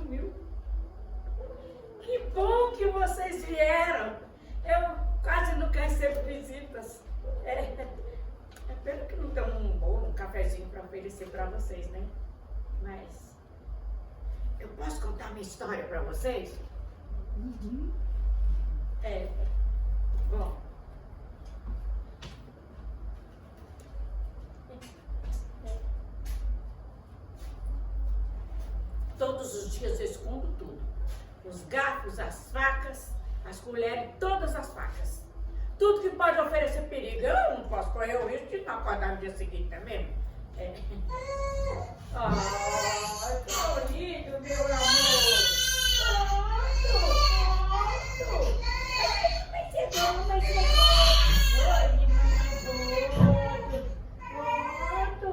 sumiu. Que bom que vocês vieram. Eu quase nunca recebo visitas. É pena que não tem um bolo, um cafezinho para oferecer para vocês, né? Mas eu posso contar minha história para vocês? Uhum. Bom. Todos os dias eu escondo tudo. Os garfos, as facas, as colheres, todas as facas. Tudo que pode oferecer perigo. Eu não posso correr o risco de não acordar no dia seguinte, não é mesmo? Que bonito, meu amor. Pronto. Vai ser bom, vai ser bom. Oi, mamãe. Pronto.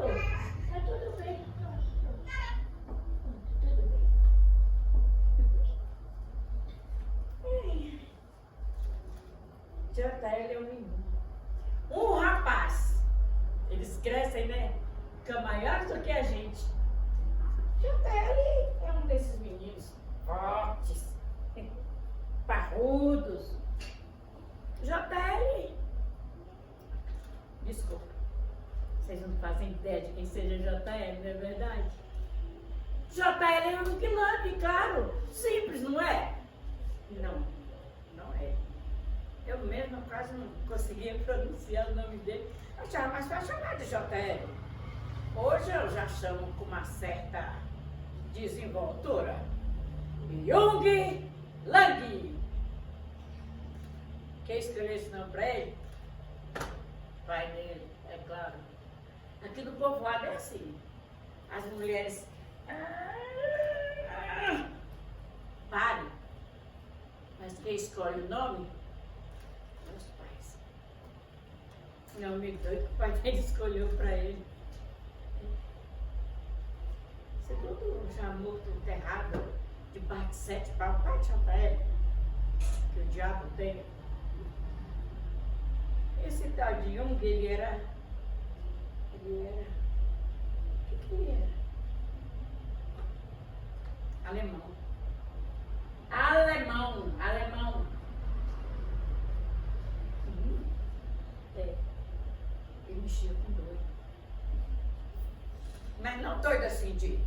Tá tudo bem. Tudo bem. JL é um menino. Um rapaz. Eles crescem, né? Ficam maiores do que a gente. JL é um desses meninos fortes, parrudos. JL. Desculpa. Vocês não fazem ideia de quem seja JL, não é verdade? JL é um Guilherme, claro. Simples, não é? Não, não é. Eu mesma quase não conseguia pronunciar o nome dele. Eu achava mais fácil chamar de JL. Hoje eu já chamo com uma certa desenvoltura. Jung Lang. Quem escreveu esse nome para ele? Pai dele, é claro. Aqui no povoado é assim. As mulheres... Pare. Mas quem escolhe o nome? Os pais. Não me doido que o pai dele escolheu para ele. Você tudo já morto, enterrado, debaixo de 7 pau, pai de JL. Que o diabo tem. Esse tal de Jung, ele era... O que ele era? Alemão. Alemão. Ele mexia com doido. Mas não doido assim de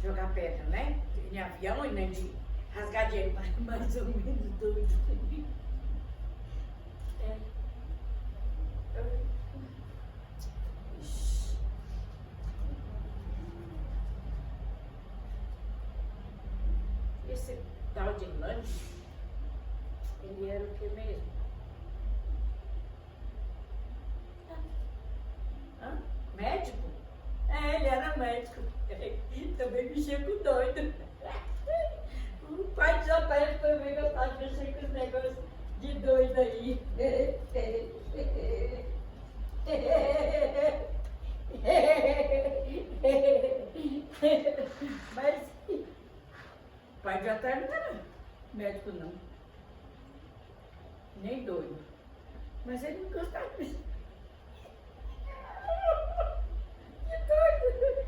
jogar pedra, né? Em avião e nem de rasgar dinheiro, mas mais ou menos doido. Esse tal de Lang, ele era o que mesmo? Médico? Ele era médico. Também mexia com doido. O pai de JL também gostava de mexer com os negócios de doido aí. Mas o pai de JL não era médico, não. Nem doido. Mas ele não gostava de mexer. Que doido!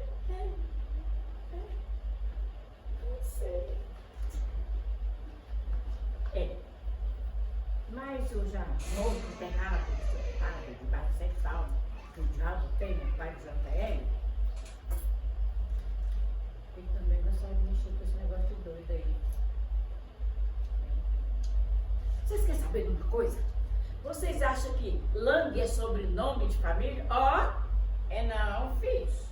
Não sei. Mas eu já morto, enterrado, debaixo de 7 palmos, que o diabo tem no pai de JL, ele também gostava de mexer com esse negócio de doido aí. Vocês querem saber de uma coisa? Vocês acham que Lang é sobrenome de família? Não, filhos.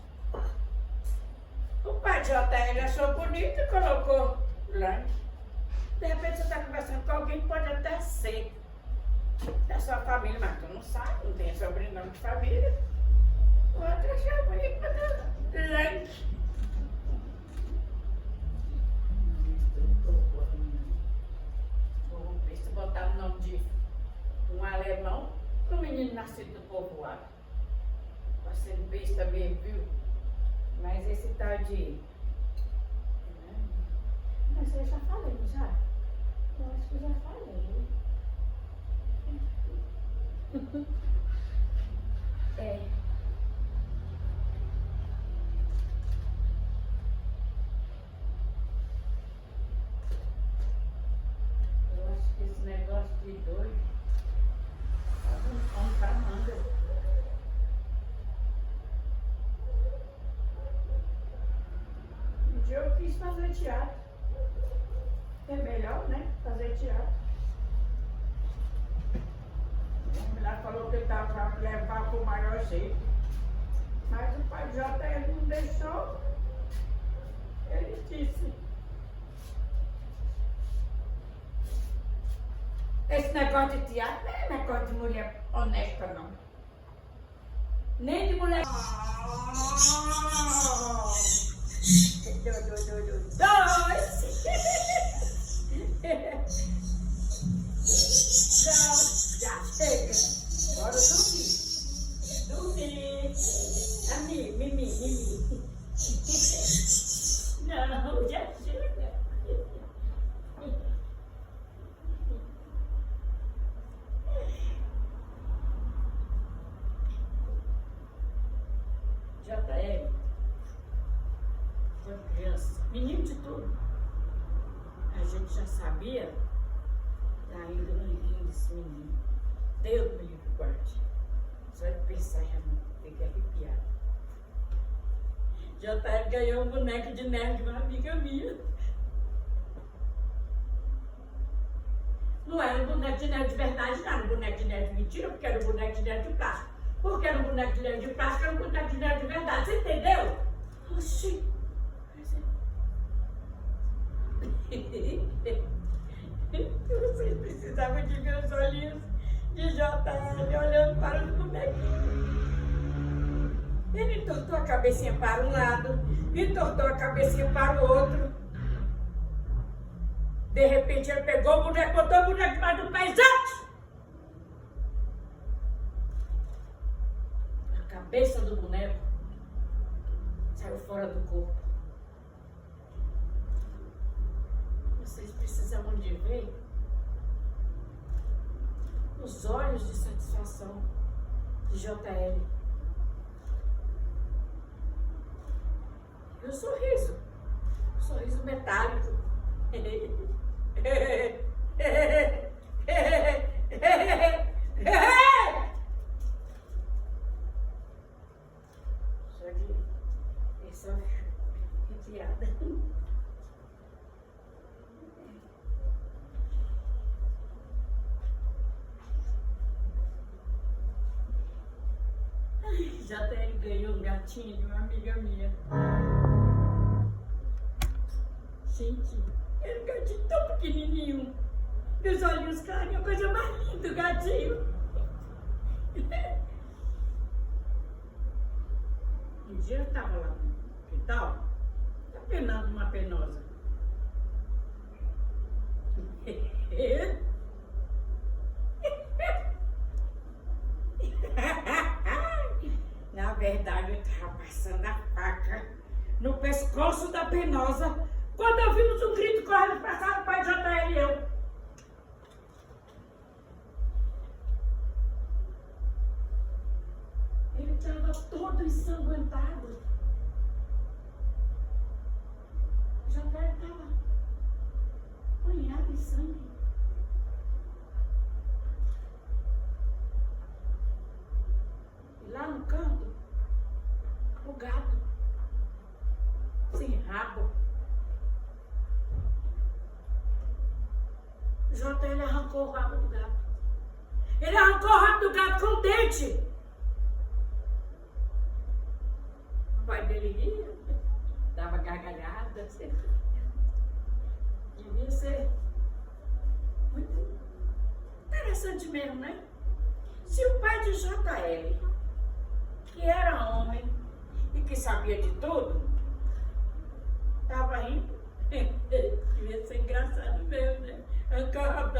O pai de JL achou bonito e colocou Lang. De repente você está conversando com alguém que pode até ser da sua família, mas tu não sabe, não tem sobrenome de família. O outro achou bonito para Lang. Vamos ver se botar o nome de um alemão para um menino nascido do povoado. Vai ser besta mesmo, viu? Mas esse tal de... Mas eu já falei, já? Eu acho que eu já falei. Que doido. Faz um pão pra manga. Um dia eu quis fazer teatro. É melhor, né? Fazer teatro. A mulher falou que estava para levar para o maior jeito. Mas o pai Jota ele não deixou. Ele disse. Esse negócio de teatro não é negócio de mulher honesta, não. Nem de mulher. Dois. Não, já chega. Bora dormir. Dormir. Mimi. Não, já chega. JR, quando criança, menino de tudo, a gente já sabia da índole desse menino. Deus me livre guarde. Só de pensar já não fica arrepiado. JR ganhou um boneco de neve de uma amiga minha. Não era um boneco de neve de verdade, não era um boneco de neve de mentira, porque era um boneco de neve de plástico. Porque era um boneco de neve de plástico, era um boneco de neve de verdade. Você entendeu? Oxi. Vocês precisavam de ver os olhinhos de JL olhando para os bonequinhos. Ele entortou a cabecinha para um lado, entortou a cabecinha para o outro. De repente ele pegou o boneco, botou o boneco debaixo do pé, exato! A cabeça do boneco saiu fora do corpo. Vocês precisavam de ver os olhos de satisfação de JL. E o sorriso metálico. Só de pessoa enfiada. Já até ele ganhou um gatinho de uma amiga minha. Gente, era um gatinho tão pequenininho. Meus olhinhos clarinhos, a coisa mais linda do gatinho. Um dia eu estava lá no hospital, penando uma penosa. Na verdade, eu estava passando a faca no pescoço da penosa quando ouvimos um grito correndo para cá, o pai JL e eu. Ele estava todo ensanguentado. JL estava banhado em sangue. E lá no canto, o gato, sem rabo. JL arrancou o rabo do gato. Ele arrancou o rabo do gato com o dente. O pai dele ria, dava gargalhada. Devia ser muito interessante mesmo, né? Se o pai de JL, que era homem e que sabia de tudo, estava rindo, devia ser engraçado mesmo, né? Arrancou o rabo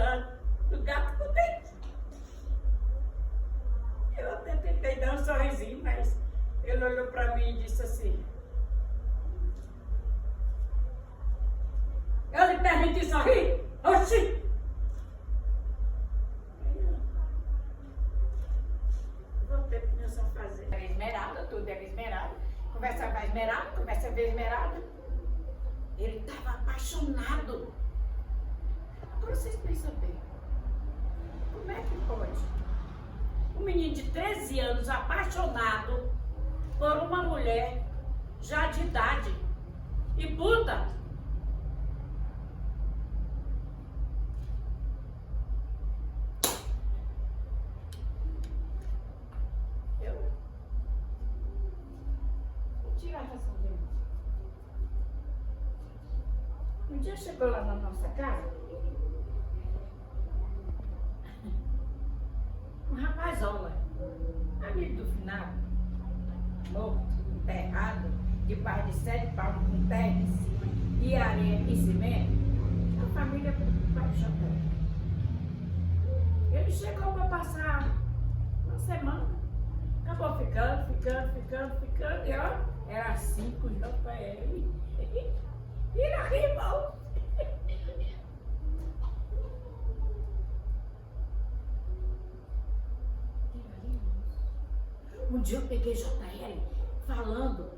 do gato com o dente. Eu até tentei dar um sorrisinho, mas ele olhou para mim e disse assim: eu lhe permiti sorrir? Oxi! Voltei para minha fazer. Era Esmeralda, tudo era Esmeralda. Conversa com a Esmeralda, conversa com a Esmeralda. Ele estava apaixonado. Agora vocês pensam bem. Como é que pode? Um menino de 13 anos apaixonado por uma mulher já de idade e puta. Eu vou tirar a razão dele. Um dia chegou lá na nossa casa um rapazola, amigo do finado, morto, enterrado, debaixo de 7 palmos com terra em cima e areia e cimento. A família vai chapéu. Ele chegou para passar uma semana, acabou ficando, e ó, era 5 JL. Vira irmão. Um dia eu peguei JL falando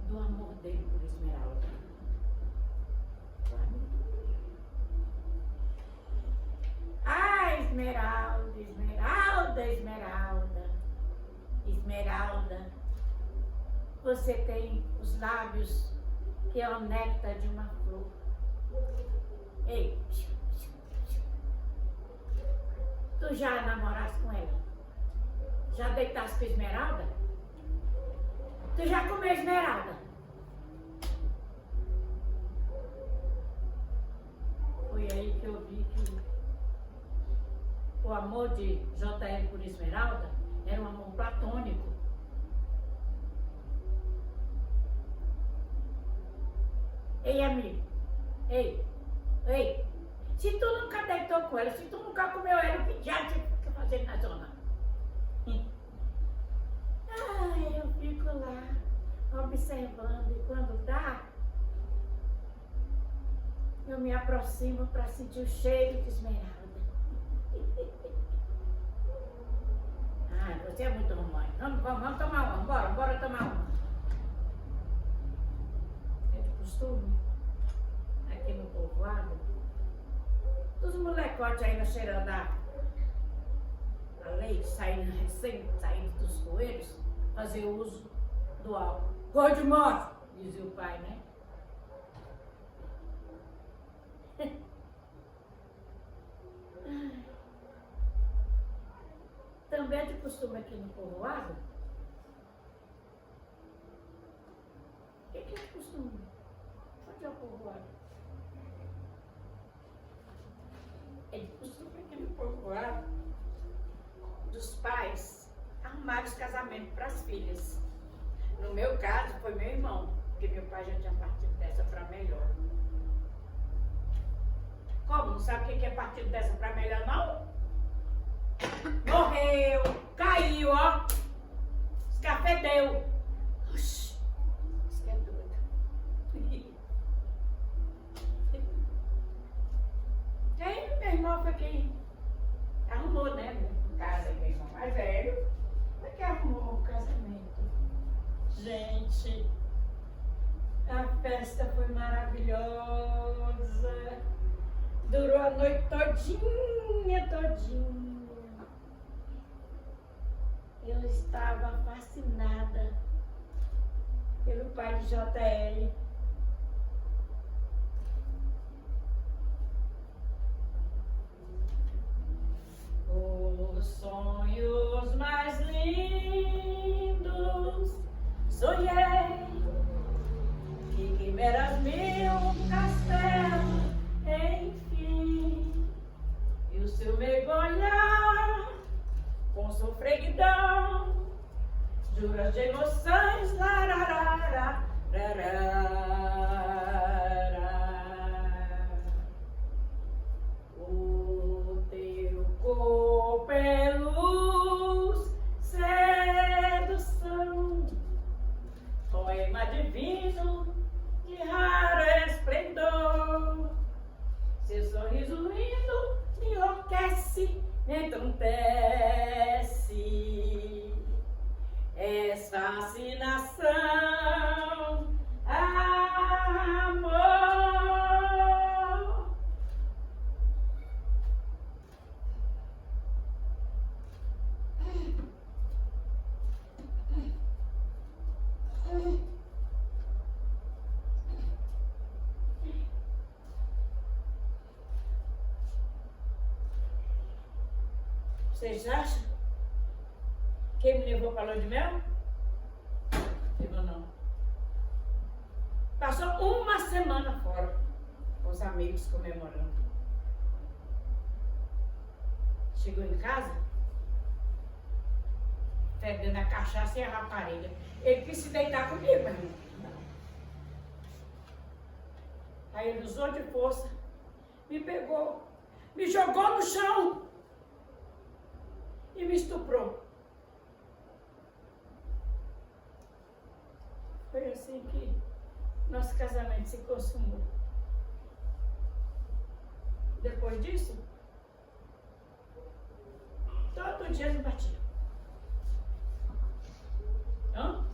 do amor dele por Esmeralda. Ah, Esmeralda, Esmeralda, Esmeralda, Esmeralda, você tem os lábios que é o néctar de uma flor. Ei, tu já namoraste com ela? Já deitaste com Esmeralda? Tu já comeu Esmeralda? Foi aí que eu vi que o amor de JL por Esmeralda era um amor platônico. Ei, amigo, ei, se tu nunca deitou com ela, se tu nunca comeu ela, o que diabo você fica fazendo na zona? Ai, eu fico lá, observando, e quando dá, eu me aproximo para sentir o cheiro de Esmeralda. Ah, você é muito romântico. Vamos tomar uma, bora tomar uma. É de costume, aqui no povoado, os molecotes ainda cheirando a leite, recém saindo dos coelhos, fazer uso do álcool. Cor de morte, dizia o pai, né? Também é de costume aqui no povoado. O que é de costume? Onde é o povoado? É de costume aqui no povoado dos pais arrumarem os casamentos para as filhas. No meu caso, foi meu irmão, porque meu pai já tinha partido dessa para melhor. Como? Não sabe o que é partido dessa para melhor, não? Morreu, caiu, ó, escafedeu. Oxi, isso que é doido. E aí, meu irmão foi quem arrumou, né? Em casa, meu irmão mais velho, foi quem arrumou o casamento. Gente, a festa foi maravilhosa. Durou a noite todinha. Eu estava fascinada pelo pai de JL. Os sonhos mais lindos sonhei, que quimeras mil castelos, enfim, e o seu mergulhar com sofreguidão, juras de emoções, lararara, o teu corpo é luz, sedução, poema divino de raro esplendor, seu sorriso lindo me enlouquece, entristece, és fascinação, amor. Vocês acham? Quem me levou para a lua de mel? Levou não. Passou uma semana fora, com os amigos comemorando. Chegou em casa, fedendo a cachaça e a rapariga. Ele quis se deitar comigo, mas não. Aí ele usou de força, me pegou, me jogou no chão e me estuprou. Foi assim que nosso casamento se consumou. Depois disso, todo dia ele batia. Hã?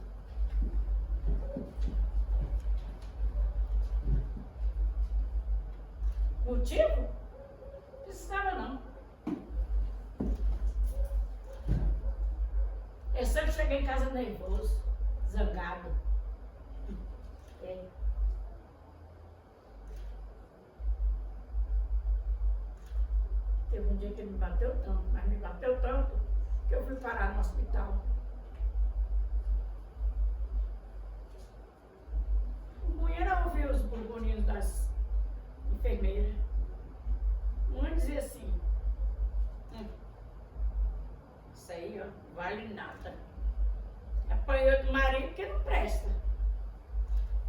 Motivo? Não precisava não. Eu sempre cheguei em casa nervoso, zangado. É. Teve um dia que ele me bateu tanto, mas me bateu tanto que eu fui parar no hospital. O ruim era ouvir os burburinhos das enfermeiras. Uma dizia assim, isso aí, ó, vale nada. Apanhou do marido que não presta.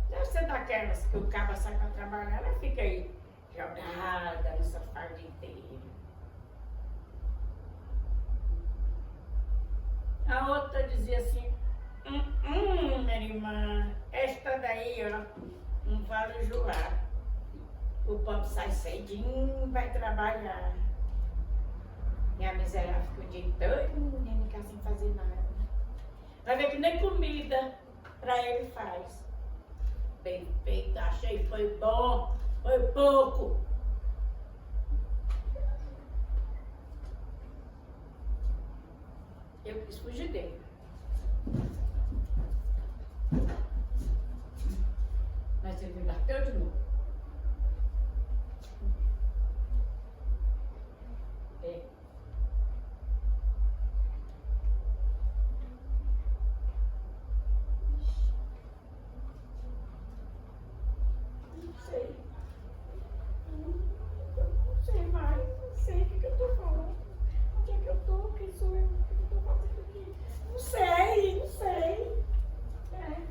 Deve ser daquelas que o cabo sai para trabalhar, ela fica aí jogada no sofá o dia inteiro. A outra dizia assim, minha irmã, esta daí, ó, não vale enjoar. O pobre sai cedinho, vai trabalhar. E a miserável fica o dia todo, nem casa sem fazer nada. Vai ver que nem comida pra ele faz. Bem feito, achei, foi bom, foi pouco. Eu quis fugir dele. Mas ele me bateu de novo. É. Não sei. Não sei mais. Não sei o que eu tô falando. Onde é que eu tô? Quem sou eu? O que eu tô fazendo aqui? Não sei, não sei. É.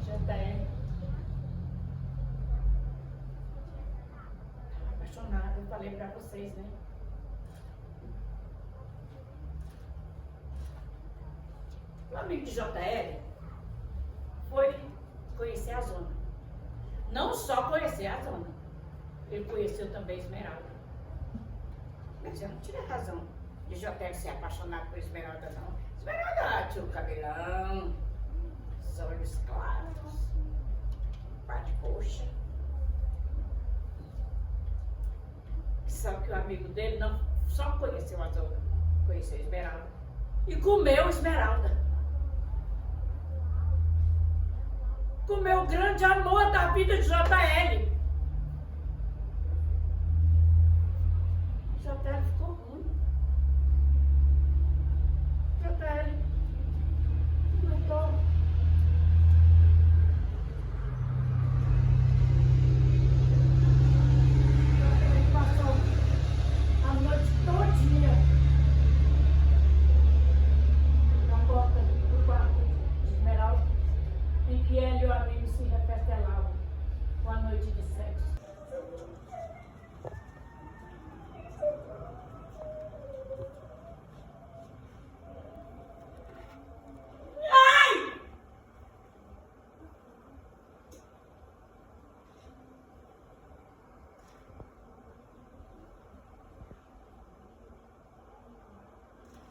Já tem. Apaixonada, eu falei pra vocês, né? O amigo de JL foi conhecer a zona. Não só conhecer a zona, ele conheceu também Esmeralda. Mas eu não tive razão de JL ser apaixonado por Esmeralda, não. Esmeralda tinha o cabelão, os olhos claros, pá de coxa. Só que o amigo dele não só conheceu a zona, conheceu Esmeralda. E comeu Esmeralda. Comeu o grande amor da vida de JL. JL ficou ruim. JL mudou. JL passou a noite todinha na porta do quarto de Esmeralda, em que ele e o amigo se repetelavam com a noite de sexo. Ai!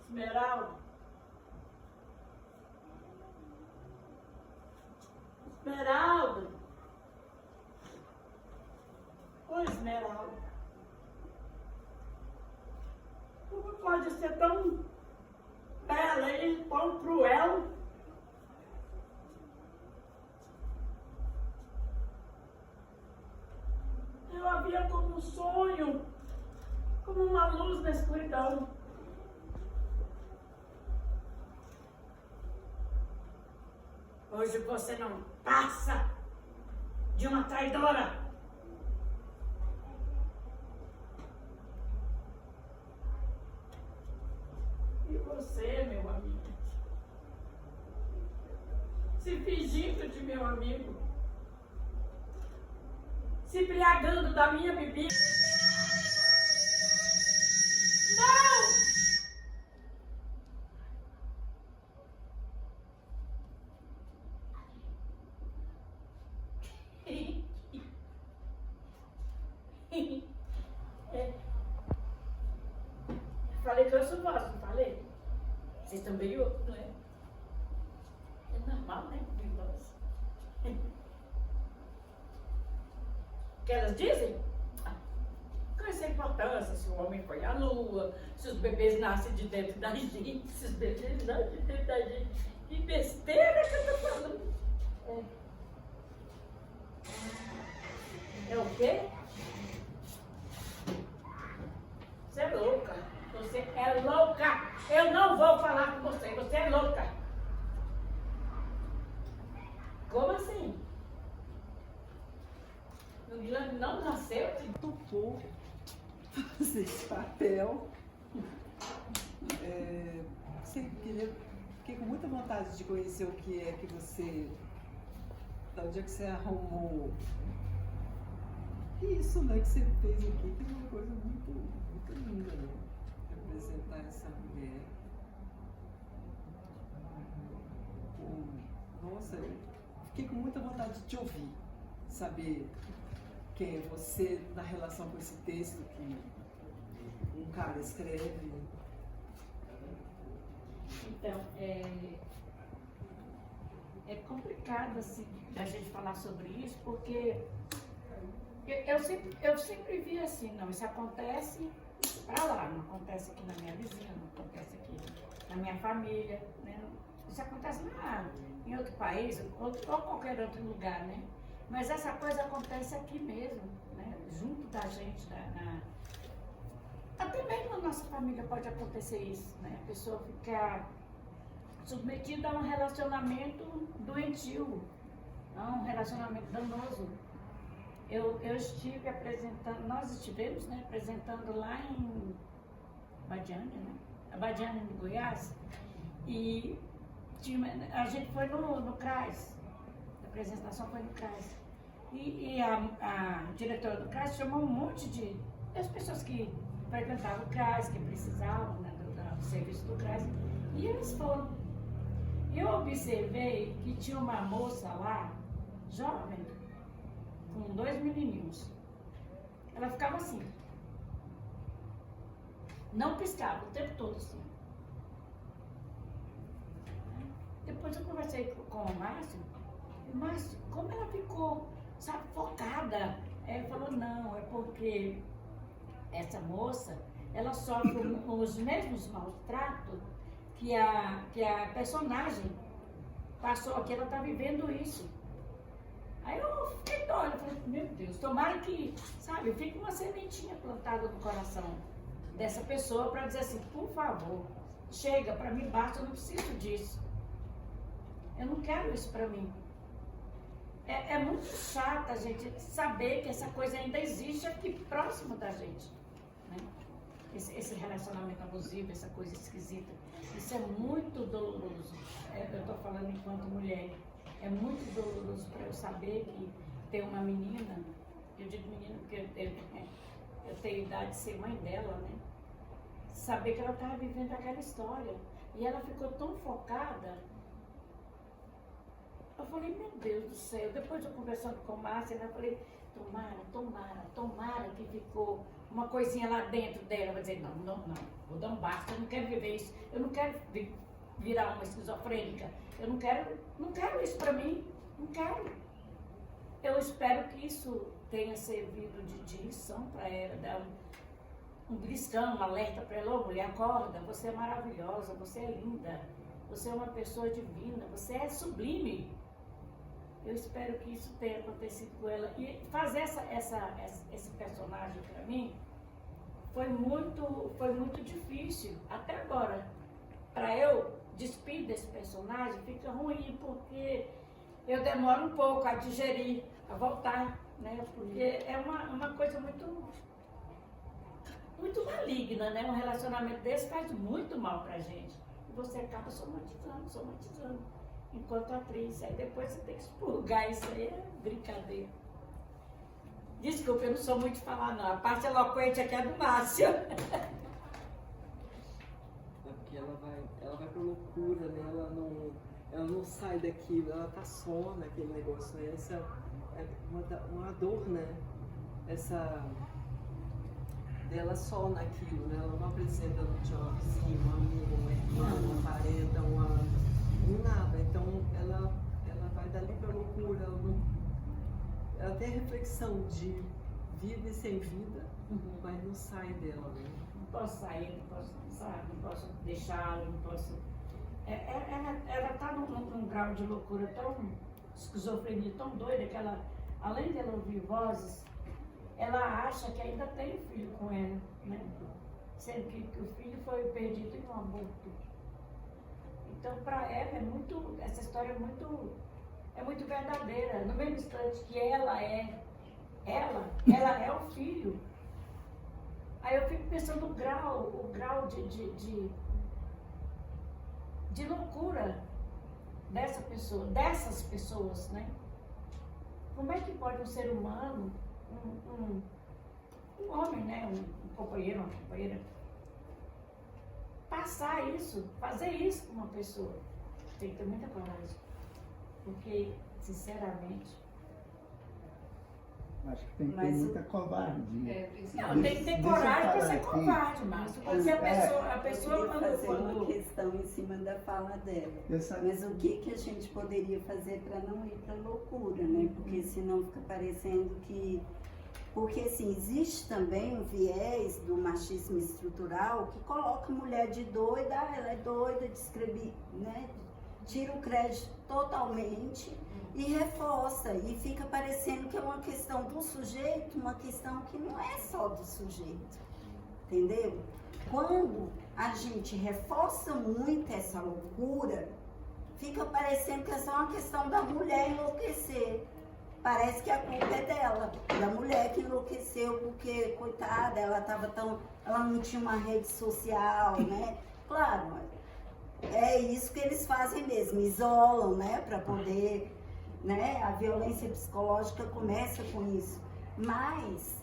Esmeralda. Esmeralda. Ô Esmeralda. Como pode ser tão bela e tão cruel? não. Hoje você não passa de uma traidora. E você, meu amigo, se fingindo de meu amigo, se embriagando da minha bebida. Não! Falei que eu sou voz, não falei? Vocês estão bem outros, não é? É normal, né? Voz. O que elas dizem? Qual é a importância? Se o homem foi à lua, se os bebês nascem de dentro da gente, se os bebês nascem de dentro da gente. Que besteira que eu tô falando. É o quê? Você é louca. Você é louca. Eu não vou falar com você. Você é louca. Como assim? O Guilherme não nasceu? Topou fazer esse papel. Fiquei com muita vontade de conhecer o que é que você, da onde é que você arrumou isso, né, que você fez aqui, que é uma coisa muito, muito linda, né? Representar essa mulher. Nossa, eu fiquei com muita vontade de te ouvir, saber quem é você na relação com esse texto que um cara escreve. Então, é complicado assim a gente falar sobre isso, porque eu sempre vi assim, não, isso acontece pra lá, não acontece aqui na minha vizinha, não acontece aqui na minha família, né? Isso acontece em outro país, ou qualquer outro lugar, né? Mas essa coisa acontece aqui mesmo, né? Junto da gente, até mesmo na nossa família pode acontecer isso, né? A pessoa ficar submetida a um relacionamento doentio, a um relacionamento danoso. Eu estive apresentando, nós estivemos, né, apresentando lá em Abadiânia, né? Abadiânia, no Goiás, e a gente foi no CRAS, a apresentação foi no CRAS. E a diretora do CRAS chamou um monte das pessoas que frequentavam o CRAS, que precisavam, né, do serviço do CRAS, e eles foram. Eu observei que tinha uma moça lá, jovem, com 2 menininhos. Ela ficava assim, não piscava o tempo todo assim. Depois eu conversei com o Márcio, e o Márcio, como ela ficou, sabe, focada? Ele falou, não, é porque essa moça, ela sofre os mesmos maus tratos que a personagem passou aqui, ela está vivendo isso. Aí eu fiquei doida, falei, meu Deus, tomara que, sabe, fique uma sementinha plantada no coração dessa pessoa para dizer assim, por favor, chega, para mim basta, eu não preciso disso. Eu não quero isso para mim. É muito chato a gente saber que essa coisa ainda existe aqui próximo da gente, né? Esse relacionamento abusivo, essa coisa esquisita. Isso é muito doloroso. Eu estou falando enquanto mulher. É muito doloroso para eu saber que tem uma menina, eu digo menina porque eu tenho idade de ser mãe dela, né? Saber que ela estava vivendo aquela história. E ela ficou tão focada. Eu falei, meu Deus do céu. Depois eu conversando com a Márcia, eu falei, tomara que ficou uma coisinha lá dentro dela. Eu vou dizer, não, vou dar um basta, eu não quero viver isso. Eu não quero virar uma esquizofrênica. Eu não quero isso pra mim. Não quero. Eu espero que isso tenha servido de lição para ela, dar um beliscão, um alerta para ela. Ô, mulher, acorda, você é maravilhosa, você é linda, você é uma pessoa divina, você é sublime. Eu espero que isso tenha acontecido com ela. E fazer esse personagem para mim foi muito difícil, até agora. Para eu despir desse personagem, fica ruim, porque eu demoro um pouco a digerir, a voltar, né? Porque é uma coisa muito maligna, né? Um relacionamento desse faz muito mal pra gente. E você acaba somatizando, enquanto atriz. Aí depois você tem que expurgar isso aí, é brincadeira. Desculpa, eu não sou muito de falar, não. A parte eloquente aqui é do Márcio. É porque ela vai pra loucura, né? Ela não sai daquilo, ela tá só naquele negócio, né? Essa é uma dor, né? Essa dela só naquilo, né? Ela não apresenta, não tinha uma vizinha, um amigo, uma irmã, uma parenta, nada. Então ela vai dali pra loucura, ela tem a reflexão de vida e sem vida, mas não sai dela, né? Não posso sair, não posso deixá-lo, não posso... Ela está num grau de loucura tão, esquizofrenia tão doida, que ela, além de ela ouvir vozes, ela acha que ainda tem filho com ela, né? Sendo que o filho foi perdido em um aborto. Então, para ela, essa história é muito verdadeira. No mesmo instante que ela é o filho. Aí eu fico pensando o grau de loucura dessas pessoas, né? Como é que pode um ser humano, um homem, né? Um companheiro, uma companheira, passar isso, fazer isso com uma pessoa? Tem que ter muita coragem. Porque, sinceramente... Acho que tem que ter muita covardia. Não, tem que ter coragem para ser covarde, Márcio. Porque a pessoa fazer quando... uma questão em cima da fala dela. Mas o que a gente poderia fazer para não ir para loucura, né? Porque senão fica parecendo que... Porque, assim, existe também um viés do machismo estrutural que coloca a mulher de doida, ela é doida, né? Tira o crédito totalmente e reforça, e fica parecendo que é uma questão do sujeito, uma questão que não é só do sujeito, entendeu? Quando a gente reforça muito essa loucura, fica parecendo que é só uma questão da mulher enlouquecer. Parece que a culpa é dela, da mulher que enlouqueceu, porque, coitada, ela não tinha uma rede social, né? Claro, é isso que eles fazem mesmo, isolam, né, para poder, né, a violência psicológica começa com isso, mas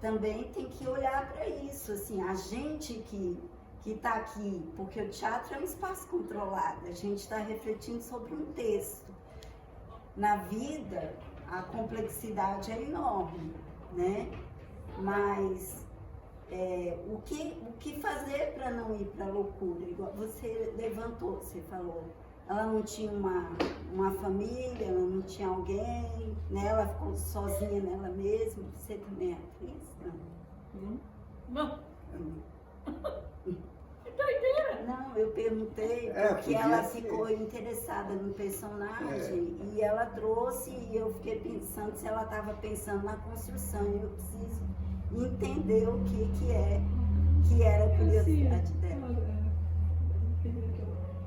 também tem que olhar para isso, assim, a gente que está aqui, porque o teatro é um espaço controlado, a gente está refletindo sobre um texto. Na vida, a complexidade é enorme, né, mas... o que fazer para não ir para a loucura? Igual você levantou, você falou, ela não tinha uma família, ela não tinha alguém, né? Ela ficou sozinha nela mesma. Você também é atriz? Não. Que doideira! Não, eu perguntei porque ela ficou interessada no personagem e ela trouxe, e eu fiquei pensando se ela estava pensando na construção, e eu preciso entender o que era a curiosidade dela. De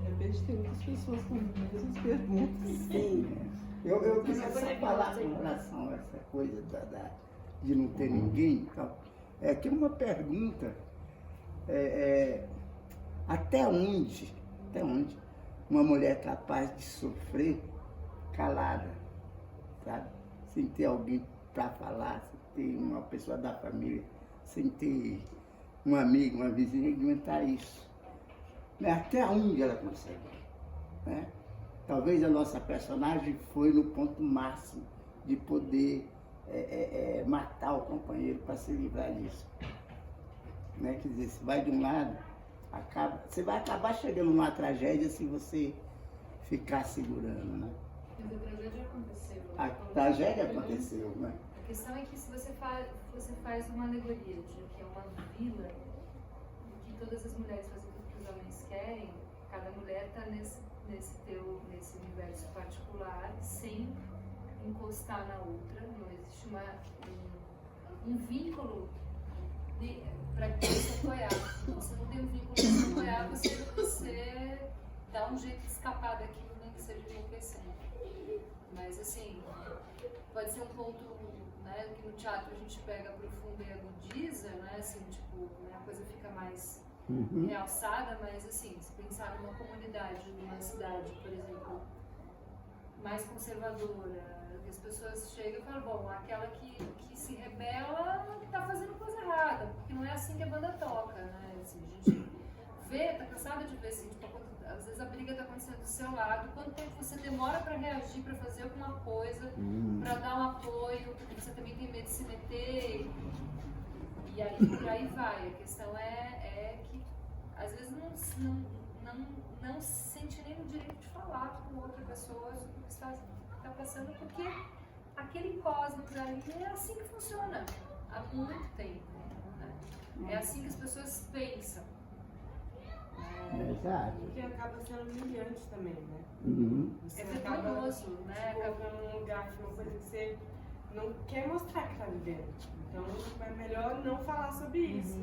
repente tem outras pessoas com as mesmas perguntas. Sim. Eu queria só falar com relação a essa coisa de não ter ninguém e tal. Que uma pergunta, até onde uma mulher é capaz de sofrer calada, sabe? Sem ter alguém para falar, sem ter uma pessoa da família, sem ter um amigo, uma vizinha que aguentar isso. Né? Até onde ela consegue, né? Talvez a nossa personagem foi no ponto máximo de poder matar o companheiro para se livrar disso. Né? Quer dizer, se vai de um lado, você vai acabar chegando numa tragédia se você ficar segurando, né? Mas a tragédia aconteceu. A tragédia aconteceu, né? A questão é que se você faz uma alegoria de que é uma vila, de que todas as mulheres fazem tudo que os homens querem, cada mulher está nesse universo particular, sem encostar na outra, não existe um vínculo para se apoiar. Você não tem um vínculo para se apoiar, você dá um jeito de escapar daquilo, nem que seja enlouquecendo. Mas assim, pode ser um ponto, né, que no teatro a gente pega, aprofunda e agudiza, né, assim, tipo, né, a coisa fica mais realçada, mas assim, se pensar numa comunidade, numa cidade, por exemplo, mais conservadora, que as pessoas chegam e falam, bom, aquela que se rebela está fazendo coisa errada, porque não é assim que a banda toca, né? Assim, a gente vê, tá cansada de ver assim, tipo, às vezes a briga está acontecendo do seu lado, quanto tempo você demora para reagir, para fazer alguma coisa, para dar um apoio, porque você também tem medo de se meter, e aí por aí vai. A questão é que às vezes não se sente nem no direito de falar com outra pessoa sobre o que está passando, porque aquele cosmos ali é assim que funciona há muito tempo, né? É assim que as pessoas pensam. Exato. Que acaba sendo humilhante também, né? Você É acaba vergonhoso, né? colocando num lugar de uma coisa que você não quer mostrar que tá ali dentro. Então é melhor não falar sobre isso.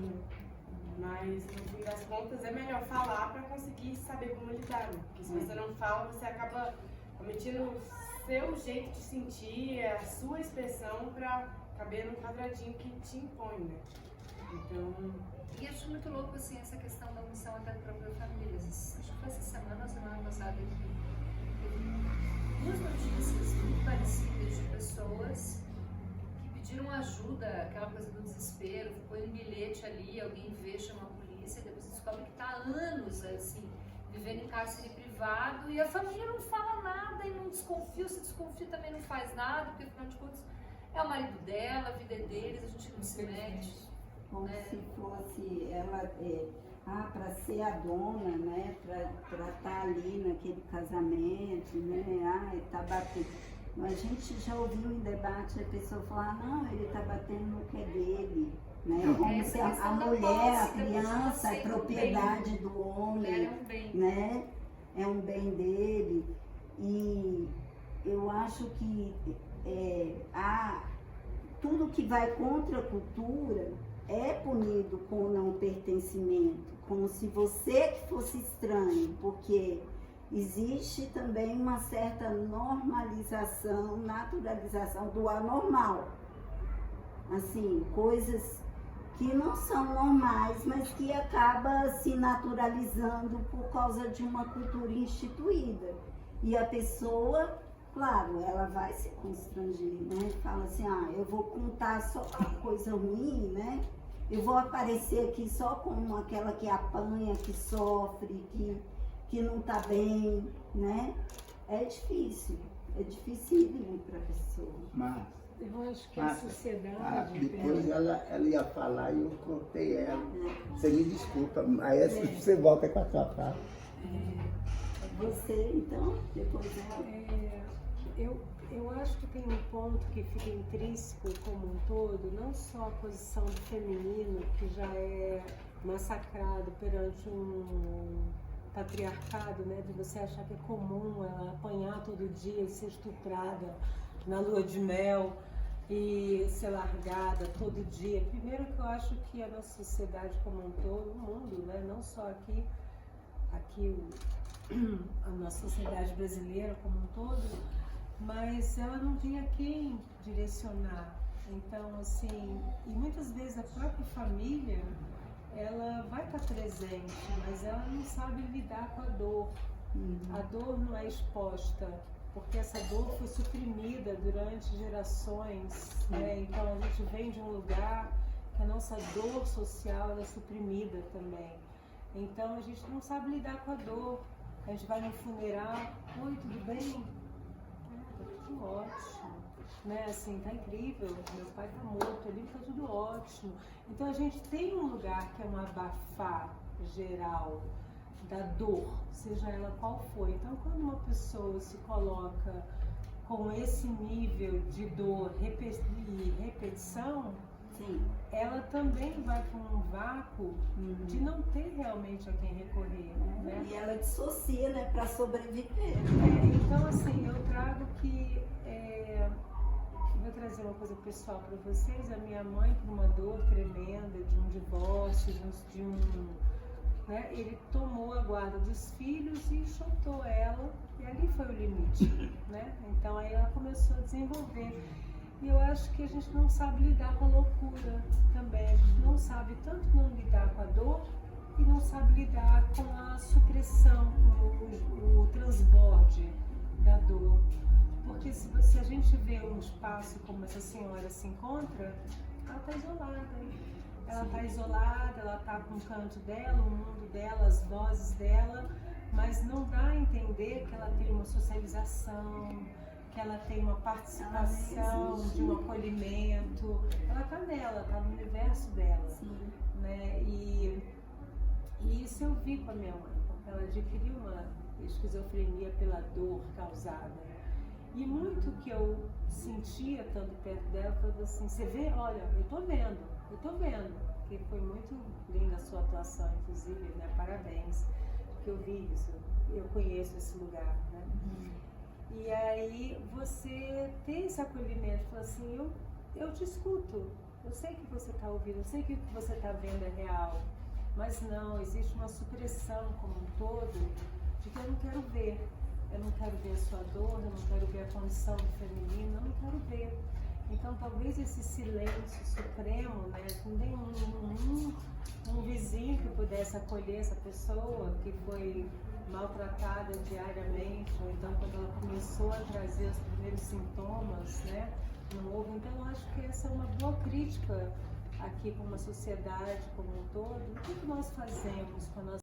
Mas no fim das contas é melhor falar para conseguir saber como lidar, né? Porque se você não fala, você acaba omitendo o seu jeito de sentir, a sua expressão para caber no quadradinho que te impõe, né? Então... E acho muito louco assim, essa questão da omissão até da própria família. Acho que foi essa semana ou semana passada que teve duas notícias muito parecidas de pessoas que pediram ajuda, aquela coisa do desespero, põe um bilhete ali, alguém vê, chama a polícia, depois descobre que está há anos assim, vivendo em cárcere privado, e a família não fala nada e não desconfia, se desconfia também não faz nada, porque afinal de contas é o marido dela, a vida é deles, a gente não se mete. Como se fosse ela, para ser a dona, né, para estar ali naquele casamento, né, tá batendo. A gente já ouviu em debate a pessoa falar, não, ele tá batendo no que é dele, né, como se a mulher, a criança, é propriedade do homem, né, é um bem dele. E eu acho que tudo que vai contra a cultura é punido com o não pertencimento, como se você que fosse estranho, porque existe também uma certa normalização, naturalização do anormal. Assim, coisas que não são normais, mas que acaba se naturalizando por causa de uma cultura instituída. E a pessoa, claro, ela vai se constranger, né? Fala assim, eu vou contar só a coisa ruim, né? Eu vou aparecer aqui só como aquela que apanha, que sofre, que não tá bem, né? É dificílimo para a pessoa. Mas eu acho que a sociedade... depois ela ia falar e eu cortei ela. Você me desculpa, aí você volta com a sua fala. Você, então, depois ela... Eu acho que tem um ponto que fica intrínseco como um todo, não só a posição do feminino, que já é massacrado perante um patriarcado, né, de você achar que é comum ela apanhar todo dia e ser estuprada na lua de mel e ser largada todo dia. Primeiro que eu acho que a nossa sociedade como um todo, o mundo, né, não só aqui a nossa sociedade brasileira como um todo, mas ela não tinha quem direcionar. Então, assim, e muitas vezes a própria família, ela vai estar presente, mas ela não sabe lidar com a dor. A dor não é exposta, porque essa dor foi suprimida durante gerações, né? Então a gente vem de um lugar que a nossa dor social ela é suprimida também. Então a gente não sabe lidar com a dor. A gente vai no funeral, oi, tudo bem? Tudo ótimo, né? Assim, tá incrível, meu pai tá morto ali, tá tudo ótimo. Então a gente tem um lugar que é um abafar geral da dor, seja ela qual for. Então quando uma pessoa se coloca com esse nível de dor e repetição, Sim. ela também vai para um vácuo de não ter realmente a quem recorrer, né? E ela dissocia, né, para sobreviver. Então, assim, eu trago que vou trazer uma coisa pessoal para vocês. A minha mãe, por uma dor tremenda, de um divórcio, né, ele tomou a guarda dos filhos e soltou ela, e ali foi o limite, né? Então aí ela começou a desenvolver. E eu acho que a gente não sabe lidar com a loucura também. A gente não sabe tanto não lidar com a dor e não sabe lidar com a supressão, com o transborde da dor. Porque se a gente vê um espaço como essa senhora se encontra, ela está isolada. Ela está isolada, ela está com o canto dela, o mundo dela, as vozes dela, mas não dá a entender que ela tem uma socialização, que ela tem uma participação, de um acolhimento. Ela está nela, está no universo dela. Né? E isso eu vi com a minha mãe, porque ela adquiriu uma esquizofrenia pela dor causada. E muito que eu sentia estando perto dela, falando assim, você vê? Olha, eu tô vendo, porque foi muito linda a sua atuação, inclusive, né? Parabéns, porque eu vi isso, eu conheço esse lugar, né? E aí você tem esse acolhimento, fala assim, eu te escuto, eu sei que você está ouvindo, eu sei que o que você está vendo é real, mas não, existe uma supressão como um todo de que eu não quero ver. Eu não quero ver a sua dor, eu não quero ver a condição do feminino, eu não quero ver. Então talvez esse silêncio supremo, né, não tem um vizinho que pudesse acolher essa pessoa que foi maltratada diariamente, ou então quando ela começou a trazer os primeiros sintomas, né, não houve. Então eu acho que essa é uma boa crítica aqui como uma sociedade como um todo. O que nós fazemos com a nossa